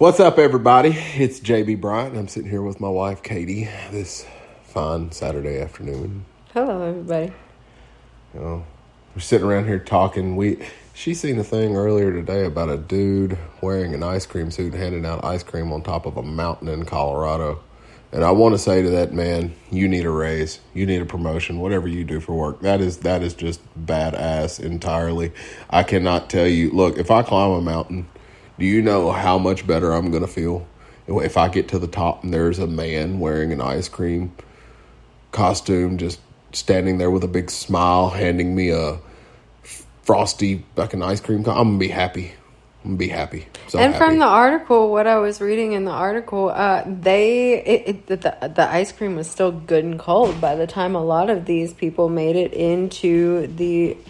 What's up, everybody? It's JB Bryant, and I'm sitting here with my wife, Katie, this fine Saturday afternoon. Hello, everybody. We're sitting around here talking. She seen a thing earlier today about a dude wearing an ice cream suit handing out ice cream on top of a mountain in Colorado. And I want to say to that man, you need a raise. You need a promotion, whatever you do for work. That is just badass entirely. I cannot tell you. Look, if I climb a mountain, do you know how much better I'm going to feel if I get to the top and there's a man wearing an ice cream costume just standing there with a big smile handing me a frosty fucking ice cream? I'm going to be happy. I'm going to be happy. So and happy. From the article, what I was reading in the article, the ice cream was still good and cold by the time a lot of these people made it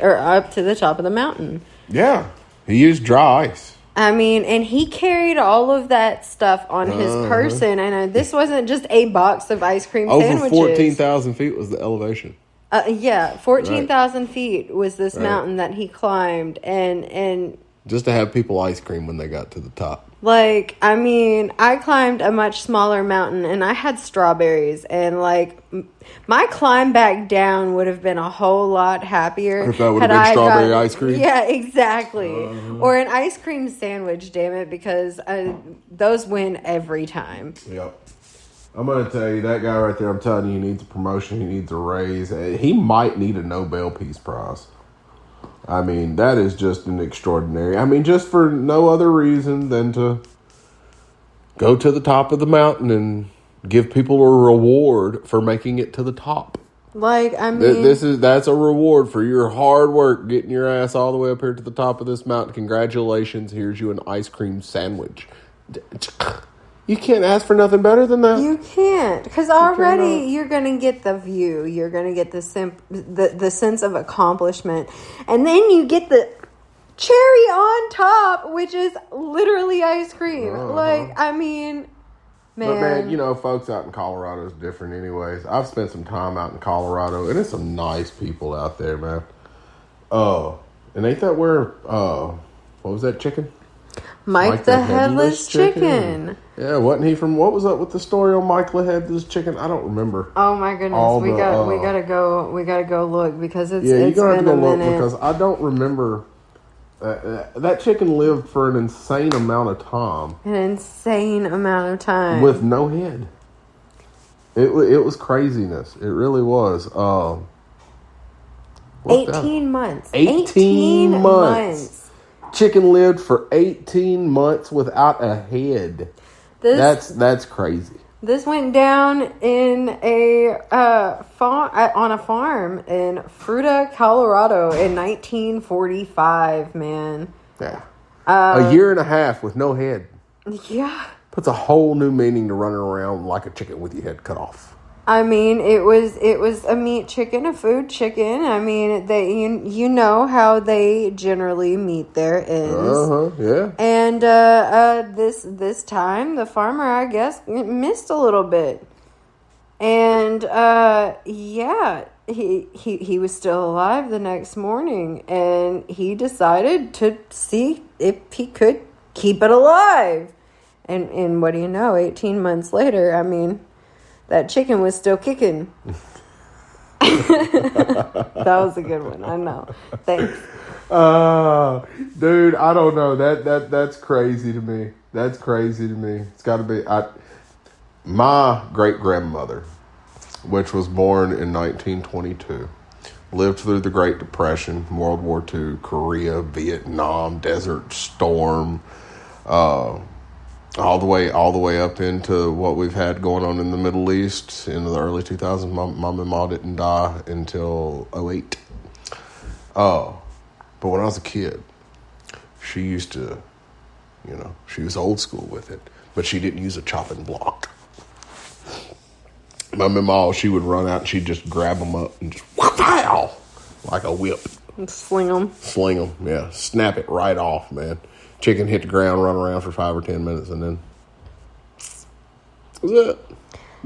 up to the top of the mountain. Yeah. He used dry ice. I mean, and he carried all of that stuff on his person. And this wasn't just a box of ice cream sandwiches. Over 14,000 feet was the elevation. 14,000 feet was this mountain that he climbed. And just to have people ice cream when they got to the top. Like, I mean, I climbed a much smaller mountain and I had strawberries, and like my climb back down would have been a whole lot happier if that would have been strawberry ice cream. Yeah, exactly. Or an ice cream sandwich, damn it, because those win every time. Yep. I'm going to tell you, that guy right there, I'm telling you, he needs a promotion, he needs a raise. He might need a Nobel Peace Prize. I mean, that is just an extraordinary. I mean, just for no other reason than to go to the top of the mountain and give people a reward for making it to the top. Like, I mean, that's a reward for your hard work getting your ass all the way up here to the top of this mountain. Congratulations. Here's you an ice cream sandwich. You can't ask for nothing better than that. You can't, because already you're going to get the view. You're going to get the sense of accomplishment. And then you get the cherry on top, which is literally ice cream. Like, I mean, man. But, man, folks out in Colorado is different anyways. I've spent some time out in Colorado, and it's some nice people out there, man. And ain't that where, what was that chicken? Mike the Headless Chicken. Yeah, wasn't he from? What was up with the story on Mike the Headless Chicken? I don't remember. Oh my goodness, we gotta go look because it's you're gonna have to go look minute. Because I don't remember. That chicken lived for an insane amount of time. With no head. It was craziness. It really was. 18 months. 18 months. Chicken lived for 18 months without a head. That's crazy. This went down in on a farm in Fruita, Colorado in 1945, man. Yeah. A year and a half with no head. Yeah. Puts a whole new meaning to running around like a chicken with your head cut off. I mean, it was a meat chicken, a food chicken. I mean, you know how they generally meet their ends. Yeah. And this time, the farmer, I guess, missed a little bit. And he was still alive the next morning, and he decided to see if he could keep it alive. And what do you know? 18 months later, I mean, that chicken was still kicking. That was a good one. I know. Thanks. Dude, I don't know. That's crazy to me. That's crazy to me. It's got to be. My great-grandmother, which was born in 1922, lived through the Great Depression, World War II, Korea, Vietnam, Desert Storm, all the way up into what we've had going on in the Middle East in the early 2000s. Mom and Ma didn't die until 2008. But when I was a kid, she used to, she was old school with it, but she didn't use a chopping block. Mom and Ma, she would run out and she'd just grab them up and just wow, like a whip. And sling them, yeah. Snap it right off, man. Chicken hit the ground, run around for 5 or 10 minutes, and then that's it.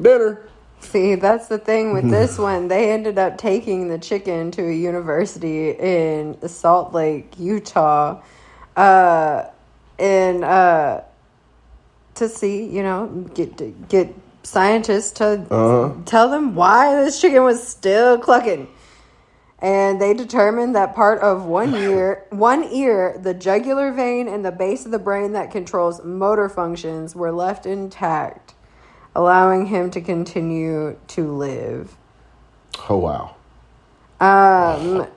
Dinner. See, that's the thing with this one. They ended up taking the chicken to a university in Salt Lake, Utah. And to see, get scientists to tell them why this chicken was still clucking. And they determined that part of one ear, the jugular vein, and the base of the brain that controls motor functions were left intact, allowing him to continue to live. Oh, wow.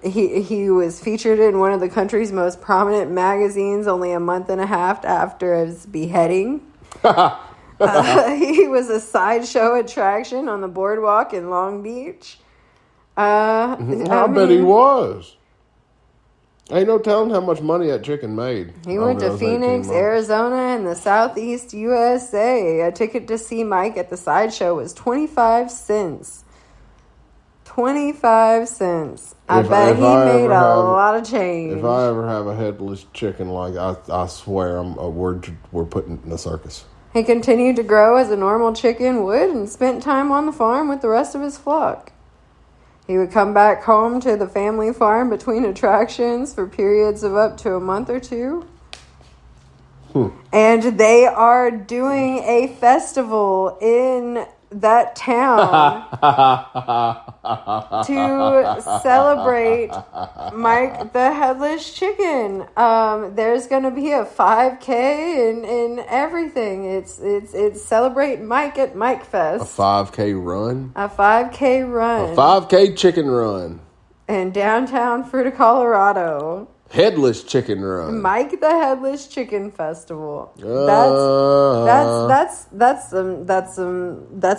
He was featured in one of the country's most prominent magazines only a month and a half after his beheading. He was a sideshow attraction on the boardwalk in Long Beach. I bet he was. Ain't no telling how much money that chicken made. He went to Phoenix, Arizona, and the Southeast USA. A ticket to see Mike at the sideshow was 25 cents. 25 cents. I bet he made a lot of change. If I ever have a headless chicken, I swear we're putting it in a circus. He continued to grow as a normal chicken would and spent time on the farm with the rest of his flock. He would come back home to the family farm between attractions for periods of up to a month or two. And they are doing a festival in that town to celebrate Mike the Headless Chicken. There's going to be a 5K and everything. It's celebrate Mike at Mike Fest. A 5K run? A 5K run. A 5K chicken run. In downtown Fruita, Colorado. Headless chicken run. Mike the Headless Chicken Festival. That's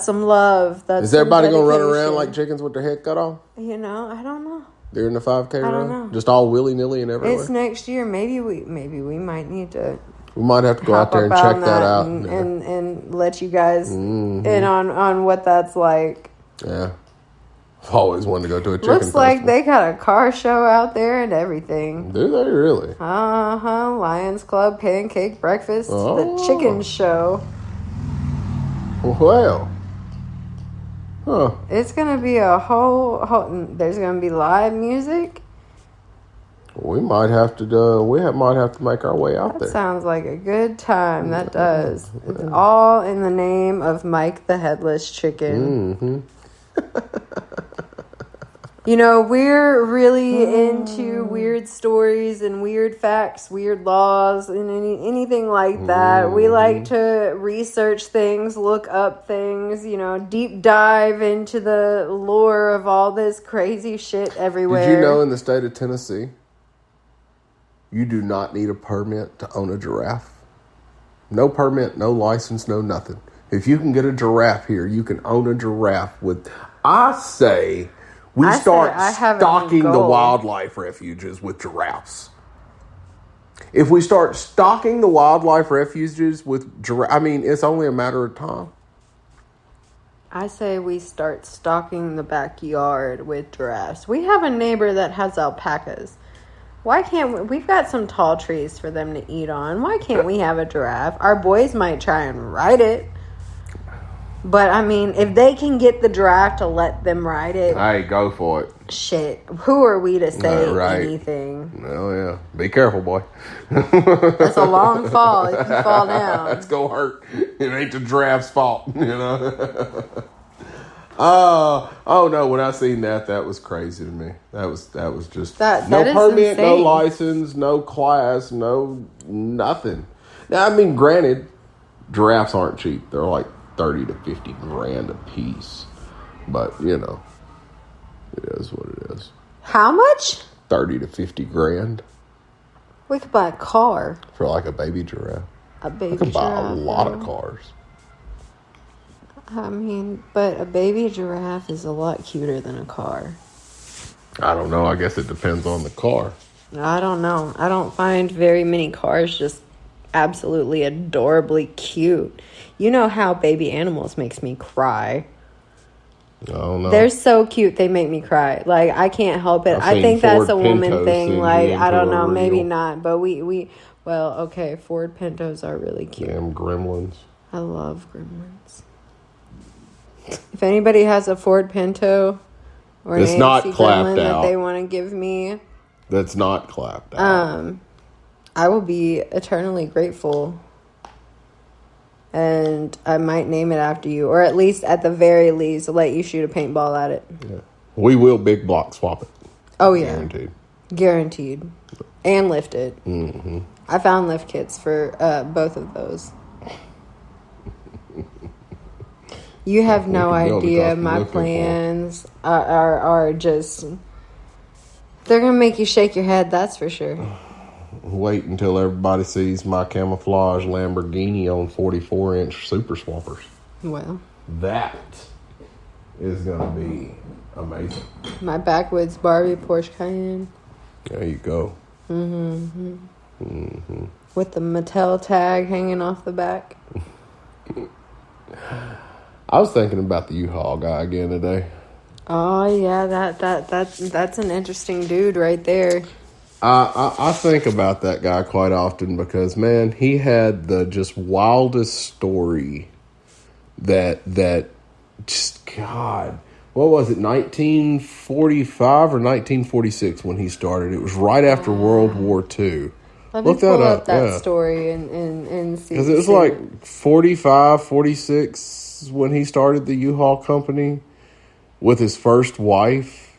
some love. Is everybody gonna run around like chickens with their head cut off? I don't know. During the 5K run? I don't know. Just all willy nilly and everywhere. It's next year. Maybe we might need to. We might have to go out there and check that out and let you guys in on what that's like. Yeah. I've always wanted to go to a chicken Looks like festival. they got a car show out there and everything. Do they really? Lions Club, pancake breakfast, the chicken show. Well. Huh. It's going to be a whole there's going to be live music. We might have to make our way out there. That sounds like a good time. That does. It's all in the name of Mike the Headless Chicken. Mm-hmm. We're really into weird stories and weird facts, weird laws, and anything like that. We like to research things, look up things, deep dive into the lore of all this crazy shit everywhere. Did you know in the state of Tennessee, you do not need a permit to own a giraffe? No permit, no license, no nothing. If you can get a giraffe here, you can own a giraffe with... I say we start stocking the wildlife refuges with giraffes. If we start stocking the wildlife refuges with giraffes, it's only a matter of time. I say we start stocking the backyard with giraffes. We have a neighbor that has alpacas. Why can't we've got some tall trees for them to eat on. Why can't we have a giraffe? Our boys might try and ride it. But, if they can get the giraffe to let them ride it... Hey, go for it. Shit. Who are we to say anything? Oh, yeah. Be careful, boy. That's a long fall if you fall down. That's going to hurt. It ain't the giraffe's fault, Oh, no. When I seen that was crazy to me. That was just... no permit, no license, no class, no nothing. Now, granted, giraffes aren't cheap. They're like 30 to 50 grand a piece. But, it is what it is. How much? 30 to 50 grand. We could buy a car. For like a baby giraffe. A baby giraffe. We could buy a lot of cars. But a baby giraffe is a lot cuter than a car. I don't know. I guess it depends on the car. I don't know. I don't find very many cars just absolutely adorably cute. You know how baby animals makes me cry. I don't know. They're so cute. They make me cry. Like, I can't help it. I think that's a woman thing. Like, I don't know. Maybe not. But Ford Pintos are really cute. Damn gremlins. I love gremlins. If anybody has a Ford Pinto or an AMC gremlin that they want to give me, that's not clapped out. I will be eternally grateful. and I might name it after you, or at least at the very least let you shoot a paintball at it. Yeah. We will big block swap it. Oh yeah, guaranteed, and lift it. Mm-hmm. I found lift kits for both of those. You have no idea. My plans are just... They're going to make you shake your head, that's for sure. Wait until everybody sees my camouflage Lamborghini on 44-inch Super Swampers. Well. That is going to be amazing. My backwoods Barbie Porsche Cayenne. There you go. Mm-hmm. Mm-hmm. With the Mattel tag hanging off the back. I was thinking about the U-Haul guy again today. Oh yeah, that's an interesting dude right there. I think about that guy quite often because, man, he had the just wildest story that just, God, what was it, 1945 or 1946 when he started? It was right after World War II. Let me pull up that story and see. Because it was like 45, 46 when he started the U-Haul company with his first wife.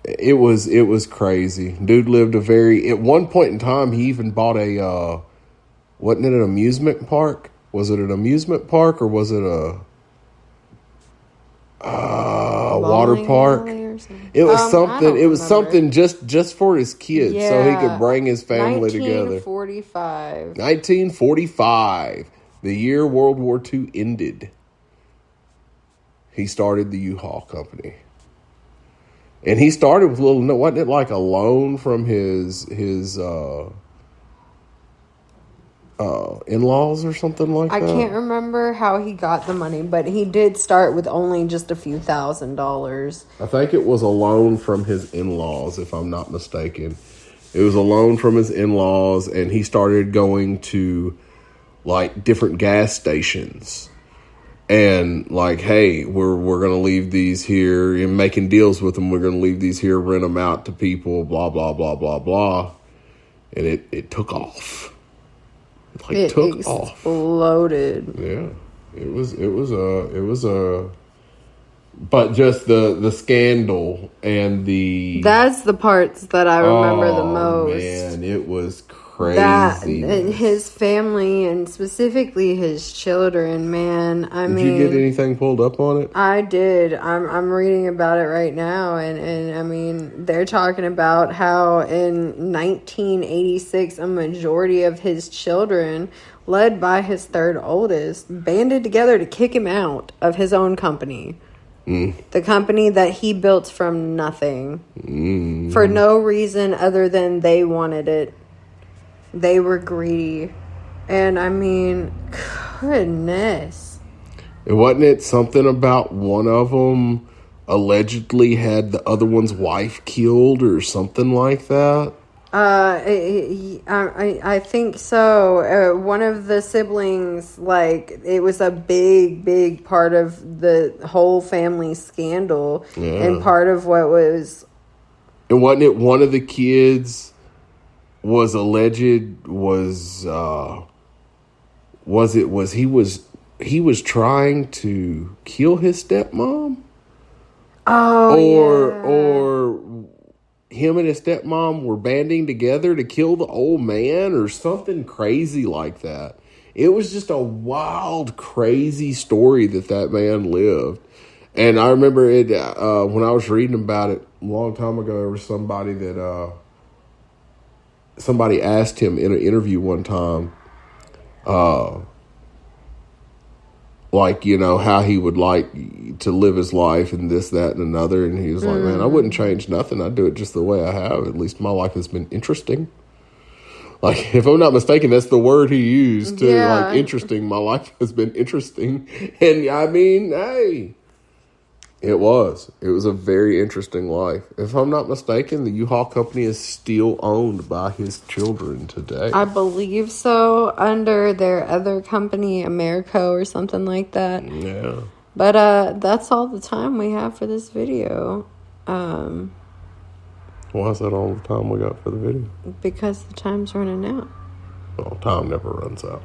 It was crazy. Dude lived at one point in time, he even bought a, wasn't it an amusement park? Was it an amusement park or was it a water park? It was something. It was something just for his kids, so he could bring his family together. 1945, the year World War II ended. He started the U-Haul company, and he started with wasn't it like a loan from his in-laws or something like that? I can't remember how he got the money, but he did start with only just a few $1,000s. I think it was a loan from his in-laws, if I'm not mistaken. It was a loan from his in-laws, and he started going to like different gas stations and like, hey, we're going to leave these here, and making deals with them. We're going to leave these here, rent them out to people, blah, blah, blah, blah, blah. And it took off. It exploded. Yeah, it was but just the scandal and that's the parts that I remember the most. Man, it was crazy. That and his family and specifically his children, man. Did you get anything pulled up on it? I did. I'm reading about it right now, and I mean, they're talking about how in 1986 a majority of his children, led by his third oldest, banded together to kick him out of his own company. The company that he built from nothing. For no reason other than they wanted it. They were greedy. And I mean, goodness. Wasn't it something about one of them allegedly had the other one's wife killed or something like that? I think so. One of the siblings, like, it was a big part of the whole family scandal. Yeah. And part of what was... And wasn't it one of the kids was he was trying to kill his stepmom? Or him and his stepmom were banding together to kill the old man or something crazy like that. It was just a wild, crazy story that man lived. And I remember it when I was reading about it a long time ago. There was somebody that somebody asked him in an interview one time, like, you know, how he would like to live his life and this, that, and another. And he was like, man, I wouldn't change nothing. I'd do it just the way I have. At least my life has been interesting. Like, if I'm not mistaken, that's the word he used too. Yeah. Like, interesting. My life has been interesting. And I mean, hey, it was a very interesting life. If I'm not mistaken, the U-Haul company is still owned by his children today. I believe so, under their other company, Americo or something like that. Yeah. But that's all the time we have for this video. Why is that all the time we got for the video? Because the time's running out. Well, time never runs out.